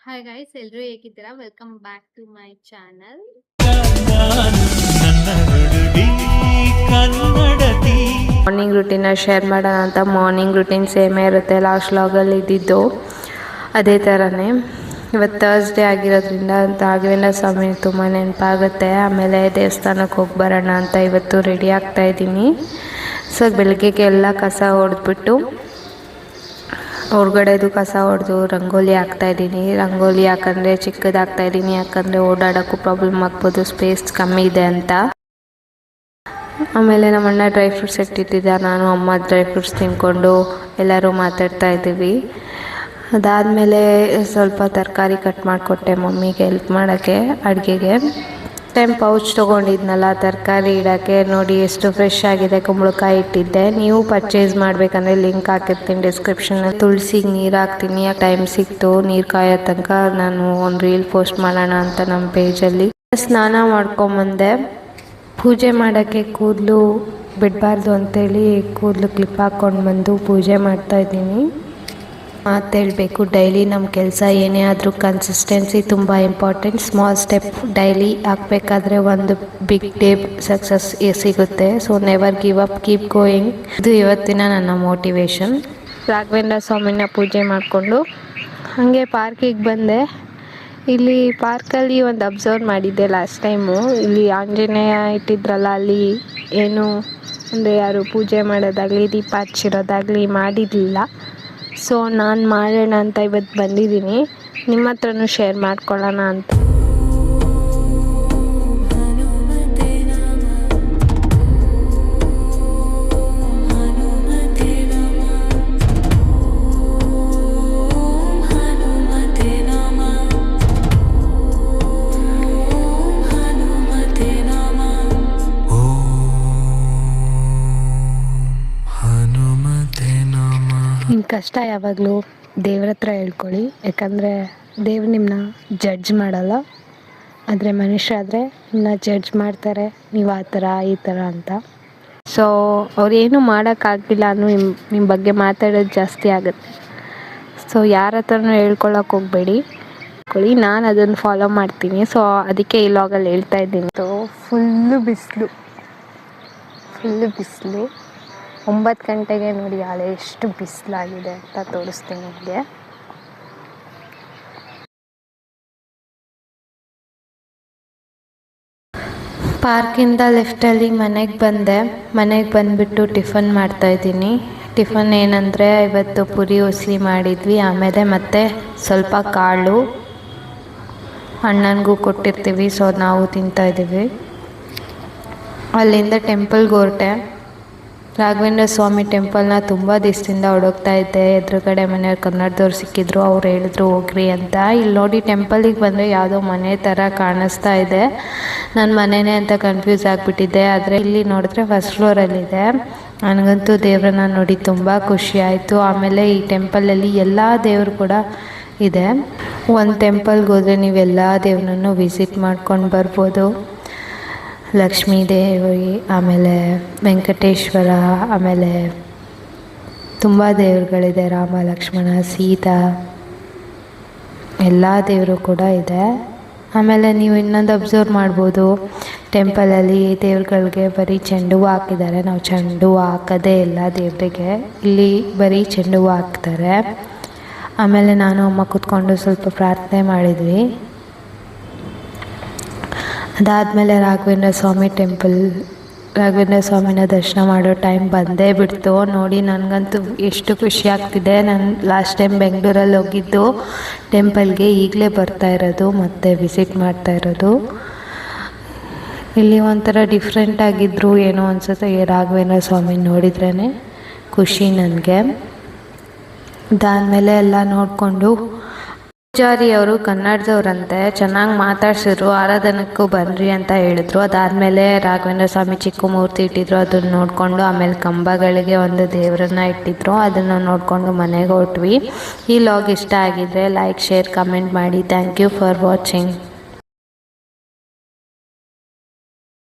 Hi guys, ಎಲ್ಲರೂ ಹೇಗಿದ್ದೀರಾ? Welcome back to my channel. Morning ರೂಟೀನ ಶೇರ್ ಮಾಡೋಣ ಅಂತ. ಮಾರ್ನಿಂಗ್ ರೂಟೀನ್ ಸೇಮೇ ಇರುತ್ತೆ, ಲಾಸ್ಟ್ ಲಾಗಲ್ಲಿ ಇದ್ದಿದ್ದು ಅದೇ ಥರನೇ. ಇವತ್ತು ಥರ್ಸ್ಡೇ ಆಗಿರೋದ್ರಿಂದ ರಾಘವೇಂದ್ರ ಸ್ವಾಮಿ ತುಂಬ ನೆನಪಾಗುತ್ತೆ. ಆಮೇಲೆ ದೇವಸ್ಥಾನಕ್ಕೆ ಹೋಗಿ ಬರೋಣ ಅಂತ ಇವತ್ತು ರೆಡಿ ಆಗ್ತಾಯಿದ್ದೀನಿ. ಸೊ ಬೆಳಗ್ಗೆಗೆ ಎಲ್ಲ ಕಸ ಹೊಡೆದ್ಬಿಟ್ಟು ಹೊರಗಡೆದು ಕಸ ಹೊಡೆದು ರಂಗೋಲಿ ಹಾಕ್ತಾಯಿದ್ದೀನಿ. ರಂಗೋಲಿ ಯಾಕಂದರೆ ಚಿಕ್ಕದು ಹಾಕ್ತಾಯಿದ್ದೀನಿ, ಯಾಕಂದರೆ ಓಡಾಡೋಕ್ಕೂ ಪ್ರಾಬ್ಲಮ್ ಆಗ್ಬೋದು, ಸ್ಪೇಸ್ ಕಮ್ಮಿ ಇದೆ ಅಂತ. ಆಮೇಲೆ ನಮ್ಮಣ್ಣ ಡ್ರೈ ಫ್ರೂಟ್ಸ್ ಇಟ್ಟಿದ್ದ, ನಾನು ಅಮ್ಮ ಡ್ರೈ ಫ್ರೂಟ್ಸ್ ತಿನ್ಕೊಂಡು ಎಲ್ಲರೂ ಮಾತಾಡ್ತಾ ಇದ್ದೀವಿ. ಅದಾದಮೇಲೆ ಸ್ವಲ್ಪ ತರಕಾರಿ ಕಟ್ ಮಾಡಿಕೊಟ್ಟೆ ಮಮ್ಮಿಗೆ ಹೆಲ್ಪ್ ಮಾಡೋಕ್ಕೆ ಅಡುಗೆಗೆ. ಪೌಚ್ ತೊಗೊಂಡಿದ್ನಲ್ಲ ತರಕಾರಿ ಇಡೋಕ್ಕೆ, ನೋಡಿ ಎಷ್ಟು ಫ್ರೆಶ್ ಆಗಿದೆ. ಕುಂಬಳಕಾಯಿ ಇಟ್ಟಿದ್ದೆ. ನೀವು ಪರ್ಚೇಸ್ ಮಾಡಬೇಕಂದ್ರೆ ಲಿಂಕ್ ಹಾಕಿರ್ತೀನಿ ಡಿಸ್ಕ್ರಿಪ್ಷನಲ್ಲಿ. ತುಳಸಿಗೆ ನೀರು ಹಾಕ್ತೀನಿ. ಟೈಮ್ ಸಿಕ್ತು ನೀರು ಕಾಯೋ ತನಕ ನಾನು ಒಂದು ರೀಲ್ ಪೋಸ್ಟ್ ಮಾಡೋಣ ಅಂತ ನಮ್ಮ ಪೇಜಲ್ಲಿ. ಸ್ನಾನ ಮಾಡ್ಕೊಂಬಂದೆ. ಪೂಜೆ ಮಾಡೋಕ್ಕೆ ಕೂದಲು ಬಿಡಬಾರ್ದು ಅಂತೇಳಿ ಕೂದಲು ಕ್ಲಿಪ್ ಹಾಕ್ಕೊಂಡು ಬಂದು ಪೂಜೆ ಮಾಡ್ತಾಯಿದ್ದೀನಿ. ಮಾತೇಳಬೇಕು, ಡೈಲಿ ನಮ್ಮ ಕೆಲಸ ಏನೇ ಆದರೂ ಕನ್ಸಿಸ್ಟೆನ್ಸಿ ತುಂಬ ಇಂಪಾರ್ಟೆಂಟ್. ಸ್ಮಾಲ್ ಸ್ಟೆಪ್ ಡೈಲಿ ಹಾಕಬೇಕಾದ್ರೆ ಒಂದು ಬಿಗ್ ಡೇ ಸಕ್ಸಸ್ ಸಿಗುತ್ತೆ. So never give up, keep going. ಇದು ಇವತ್ತಿನ ನನ್ನ ಮೋಟಿವೇಶನ್. ರಾಘವೇಂದ್ರ ಸ್ವಾಮಿನ ಪೂಜೆ ಮಾಡಿಕೊಂಡು ಹಾಗೆ ಪಾರ್ಕಿಗೆ ಬಂದೆ. ಇಲ್ಲಿ ಪಾರ್ಕಲ್ಲಿ ಒಂದು ಅಬ್ಸರ್ವ್ ಮಾಡಿದ್ದೆ ಲಾಸ್ಟ್ ಟೈಮು. ಇಲ್ಲಿ ಆಂಜನೇಯ ಇಟ್ಟಿದ್ರಲ್ಲ, ಅಲ್ಲಿ ಏನು ಅಂದರೆ ಯಾರು ಪೂಜೆ ಮಾಡೋದಾಗಲಿ ದೀಪ ಹಚ್ಚಿರೋದಾಗಲಿ ಮಾಡಿರಲಿಲ್ಲ. ಸೊ ನಾನು ಮಾಡೋಣ ಅಂತ ಇವತ್ತು ಬಂದಿದ್ದೀನಿ, ನಿಮ್ಮ ಹತ್ರನೂ ಶೇರ್ ಮಾಡ್ಕೊಳ್ಳೋಣ ಅಂತ. ನಿಮ್ಮ ಕಷ್ಟ ಯಾವಾಗಲೂ ದೇವ್ರ ಹತ್ರ ಹೇಳ್ಕೊಳ್ಳಿ, ಯಾಕಂದರೆ ದೇವ್ರು ನಿಮ್ಮನ್ನ ಜಡ್ಜ್ ಮಾಡಲ್ಲ. ಆದರೆ ಮನುಷ್ಯರಾದರೆ ನಿಮ್ಮನ್ನ ಜಡ್ಜ್ ಮಾಡ್ತಾರೆ, ನೀವು ಆ ಥರ ಈ ಥರ ಅಂತ. ಸೊ ಅವ್ರೇನು ಮಾಡೋಕ್ಕಾಗಲಿಲ್ಲ ಅನ್ನೋ ನಿಮ್ಮ ಬಗ್ಗೆ ಮಾತಾಡೋದು ಜಾಸ್ತಿ ಆಗುತ್ತೆ. ಸೊ ಯಾರ ಹತ್ರನೂ ಹೇಳ್ಕೊಳಕ್ಕೆ ಹೋಗಬೇಡಿ, ನಾನು ಅದನ್ನು ಫಾಲೋ ಮಾಡ್ತೀನಿ. ಸೊ ಅದಕ್ಕೆ ಈ ಲಾಗಲ್ಲಿ ಹೇಳ್ತಾ ಇದ್ದೀನಿ. ಸೊ ಫುಲ್ಲು ಬಿಸಿಲು 9 ಗಂಟೆಗೆ ನೋಡಿ ಅಲೆ ಎಷ್ಟು ಬಿಸಿಲಾಗಿದೆ ಅಂತ ತೋರಿಸ್ತೀನಿ ನಿಮಗೆ. ಪಾರ್ಕಿಂದ ಲೆಫ್ಟಲ್ಲಿ ಮನೆಗೆ ಬಂದೆ. ಮನೆಗೆ ಬಂದುಬಿಟ್ಟು ಟಿಫನ್ ಮಾಡ್ತಾಯಿದ್ದೀನಿ. ಟಿಫನ್ ಏನಂದರೆ ಇವತ್ತು ಪುರಿ ಉಸ್ಲಿ ಮಾಡಿದ್ವಿ. ಆಮೇಲೆ ಮತ್ತೆ ಸ್ವಲ್ಪ ಕಾಳು ಅಣ್ಣನಿಗೂ ಕೊಟ್ಟಿರ್ತೀವಿ, ಸೊ ನಾವು ತಿಂತಾಯಿದ್ದೀವಿ. ಅಲ್ಲಿಂದ ಟೆಂಪಲ್ಗೆ ಹೊರಟೆ. ರಾಘವೇಂದ್ರ ಸ್ವಾಮಿ ಟೆಂಪಲ್ನ ತುಂಬ ದಿವಸದಿಂದ ಹುಡುಕ್ತಾ ಇದ್ದೆ. ಎದುರುಗಡೆ ಮನೆಯವ್ರು ಕನ್ನಡದವ್ರು ಸಿಕ್ಕಿದ್ರು, ಅವ್ರು ಹೇಳಿದ್ರು ಹೋಗ್ರಿ ಅಂತ. ಇಲ್ಲಿ ನೋಡಿ ಟೆಂಪಲಿಗೆ ಬಂದರೆ ಯಾವುದೋ ಮನೆ ಥರ ಕಾಣಿಸ್ತಾ ಇದೆ. ನನ್ನ ಮನೆಯೇ ಅಂತ ಕನ್ಫ್ಯೂಸ್ ಆಗಿಬಿಟ್ಟಿದ್ದೆ. ಆದರೆ ಇಲ್ಲಿ ನೋಡಿದ್ರೆ ಫಸ್ಟ್ ಫ್ಲೋರಲ್ಲಿದೆ. ನನಗಂತೂ ದೇವ್ರನ್ನ ನೋಡಿ ತುಂಬ ಖುಷಿ ಆಯಿತು. ಆಮೇಲೆ ಈ ಟೆಂಪಲಲ್ಲಿ ಎಲ್ಲ ದೇವರು ಕೂಡ ಇದೆ. ಒಂದು ಟೆಂಪಲ್ಗೆ ಹೋದರೆ ನೀವೆಲ್ಲ ದೇವ್ರನ್ನೂ ವಿಸಿಟ್ ಮಾಡ್ಕೊಂಡು ಬರ್ಬೋದು. ಲಕ್ಷ್ಮೀ ದೇವಿ, ಆಮೇಲೆ ವೆಂಕಟೇಶ್ವರ, ಆಮೇಲೆ ತುಂಬ ದೇವರುಗಳಿದೆ, ರಾಮ ಲಕ್ಷ್ಮಣ ಸೀತಾ, ಎಲ್ಲ ದೇವರು ಕೂಡ ಇದೆ. ಆಮೇಲೆ ನೀವು ಇನ್ನೊಂದು ಅಬ್ಸರ್ವ್ ಮಾಡ್ಬೋದು, ಟೆಂಪಲಲ್ಲಿ ದೇವ್ರುಗಳಿಗೆ ಬರೀ ಚೆಂಡು ಹೂವು ಹಾಕಿದ್ದಾರೆ. ನಾವು ಚೆಂಡು ಹೂವು ಹಾಕೋದೇ ಇಲ್ಲ ದೇವರಿಗೆ, ಇಲ್ಲಿ ಬರೀ ಚೆಂಡು ಹೂವು ಹಾಕ್ತಾರೆ. ಆಮೇಲೆ ನಾನು ಅಮ್ಮ ಕೂತ್ಕೊಂಡು ಸ್ವಲ್ಪ ಪ್ರಾರ್ಥನೆ ಮಾಡಿದ್ವಿ. ಅದಾದಮೇಲೆ ರಾಘವೇಂದ್ರ ಸ್ವಾಮಿನ ದರ್ಶನ ಮಾಡೋ ಟೈಮ್ ಬಂದೇ ಬಿಡ್ತು. ನೋಡಿ ನನಗಂತೂ ಎಷ್ಟು ಖುಷಿ ಆಗ್ತಿದೆ. ನಾನು ಲಾಸ್ಟ್ ಟೈಮ್ ಬೆಂಗಳೂರಲ್ಲಿ ಹೋಗಿದ್ದು ಟೆಂಪಲ್ಗೆ, ಈಗಲೇ ಬರ್ತಾ ಇರೋದು ಮತ್ತು ವಿಸಿಟ್ ಮಾಡ್ತಾ ಇರೋದು. ಇಲ್ಲಿ ಒಂಥರ ಡಿಫ್ರೆಂಟ್ ಆಗಿದ್ರು ಏನೋ ಅನಿಸುತ್ತೆ ರಾಘವೇಂದ್ರ ಸ್ವಾಮಿ ನೋಡಿದ್ರೇ ಖುಷಿ ನನಗೆ. ಅದಾದಮೇಲೆ ಎಲ್ಲ ನೋಡಿಕೊಂಡು, ಪೂಜಾರಿಯವರು ಕನ್ನಡದವ್ರಂತೆ, ಚೆನ್ನಾಗಿ ಮಾತಾಡ್ಸಿದ್ರು, ಆರಾಧನಕ್ಕೂ ಬನ್ನಿರಿ ಅಂತ ಹೇಳಿದ್ರು. ಅದಾದಮೇಲೆ ರಾಘವೇಂದ್ರ ಸ್ವಾಮಿ ಚಿಕ್ಕ ಮೂರ್ತಿ ಇಟ್ಟಿದ್ರು, ಅದನ್ನು ನೋಡಿಕೊಂಡು ಆಮೇಲೆ ಕಂಬಗಳಿಗೆ ಒಂದು ದೇವರನ್ನ ಇಟ್ಟಿದ್ರು, ಅದನ್ನು ನೋಡಿಕೊಂಡು ಮನೆಗೆ ಹೊರಟ್ವಿ. ಈ ಲಾಗ್ ಇಷ್ಟ ಆಗಿದ್ರೆ ಲೈಕ್, ಶೇರ್, ಕಮೆಂಟ್ ಮಾಡಿ. Thank you for watching.